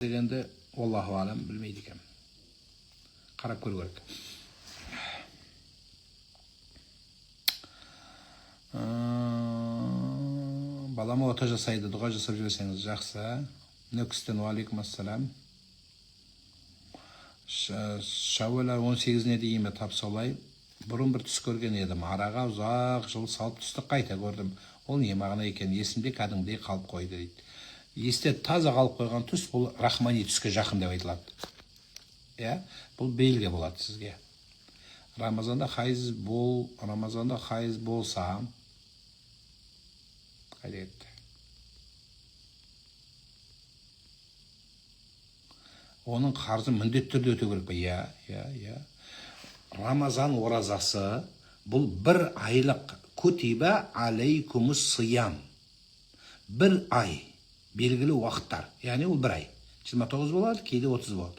degende Allahu alem bilmeydi ekan. Qarab ko'rish kerak. Balama ota jasaydi, duo jasab jursangiz yaxshi. Nökisten va alaykum assalam. Şavvalar 18'ine deyime tapsalay. Burun bir түс көрген едім. Араға ұзақ жыл салып түсті қайта көрдім. Ол не мағына екен, есімде кәдімгідей қалып қойды дейді. Есте таза қалып қойған түс бұл рахмани түске жақын деп айтылады. Бұл белгі болады сізге. Рамазанда хайыз болса қайда кетті? Оның қарызы міндетті түрде өтеу керек па? Рамазан оразасы бұл бір айлық кутиба алейкумус сиям. Бір ай белгілі уақыттар. Яғни ол бір ай. 29 болады, кейде 30 болады.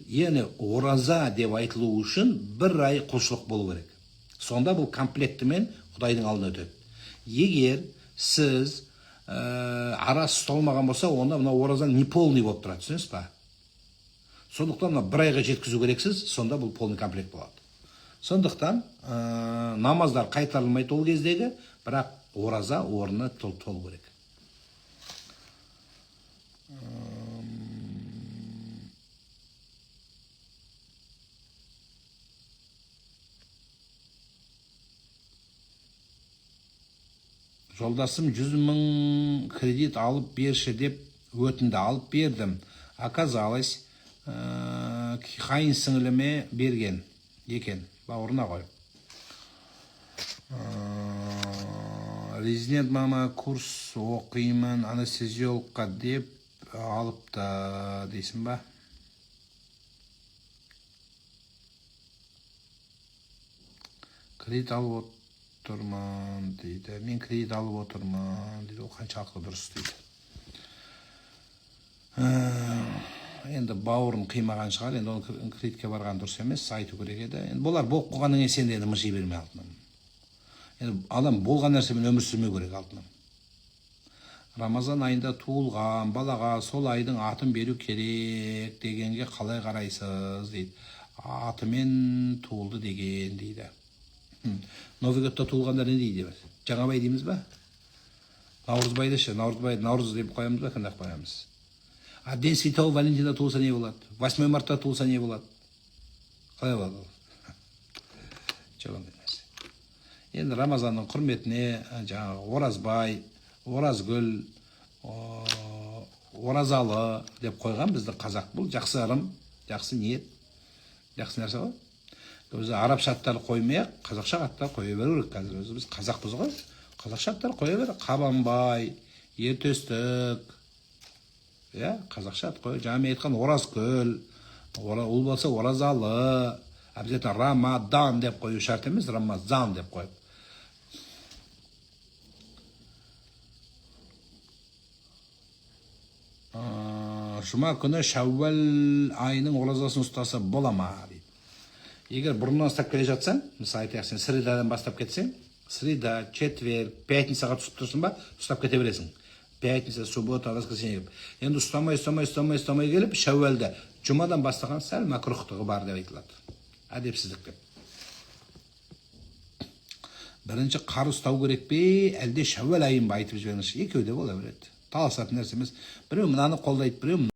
Яғни ораза деп айтылу үшін бір ай құлшылық болу керек. Сонда бұл комплектімен Құдайдың алдына өтеді. Егер сіз арасы ұсталмаған болса, онда мына оразан неполный болып тұрады, түсінесіз ба? Сондықтан бір айға жеткізу керексіз, сонда бұл полный комплект болады. Сондықтан намаздар қайтарылмайды ол кездегі, бірақ ораза орнына толу керек. Жолдасым 100 000 кредит алып берші деп өтінді, алып бердім. Оказалось, қайын сіңіліме берген екен, бауырына ғой. Резидент мама курс оқимын, анестезиологқа деп алыпты дейсің ба? Кредит алып отырмын дейді. Мен кредит алып отырмын дейді. Ол қаншалықты дұрыс дейді. Енді бауырын қимаған шығар, енді оны кредитке барған дұрыс емес, айту керек еді. Енді болар болып қойғаннан кейін сен енді мырши бермей алтыным. Енді адам болған нәрсемен өмір сүрмеу керек алтыным. Рамазан айында туылған балаға сол айдың атын беру керек дегенге қалай қарайсыз дейді. Атымен туылды деген дейді. Новый годта туылғандар не дейді? Жаңабай дейміз ба? Наурызбайды ше, Наурыз деп қоямыз ба, қандай қоямыз? А День Святого Валентина туылса не болады? 8 мартта туылса не болады? Қалай болады ол? Енді Рамазанның құрметіне жаңағы Оразбай, Оразгүл, Оразалы деп қойған бізді қазақ. Бұл жақсы ырым, жақсы ниет, жақсы нәрсе ғой. Өзі арабша аттар қоймай, қазақша аттар қоя беру керек қазір. Өзі біз қазақпыз ғой. Қазақша аттар қоя бер. Қабанбай, Ертөстік, қазақша ат қой. Жаңа мен айтқан Оразгүл, ол болса Оразалы, обязательно Рамадан деп қою шарт емес, Рамазан деп қойып. Жұма күні Шәуәл айының оразасын ұстаса бола ма дейді. Егер бұрыннан ұстап келе жатсаң, мысалы айтайық, сен средадан бастап кетсең, среда, четверг, пятницаға түсіп тұрсың ба, ұстап кете бересің. Пятница, суббота, воскресенье. Енді ұстамай келіп, Шәуәлді жұмадан бастаған сәл макрухтығы бар деп айтылады. Әдепсіздік деп. Бірінші қар ұстау керек пе, әлде Шәуәл айын ба айтып жіберіңізші. Екеуі де бола береді. Таласатын нәрсе емес. Біреу мынаны қолдайды, біреу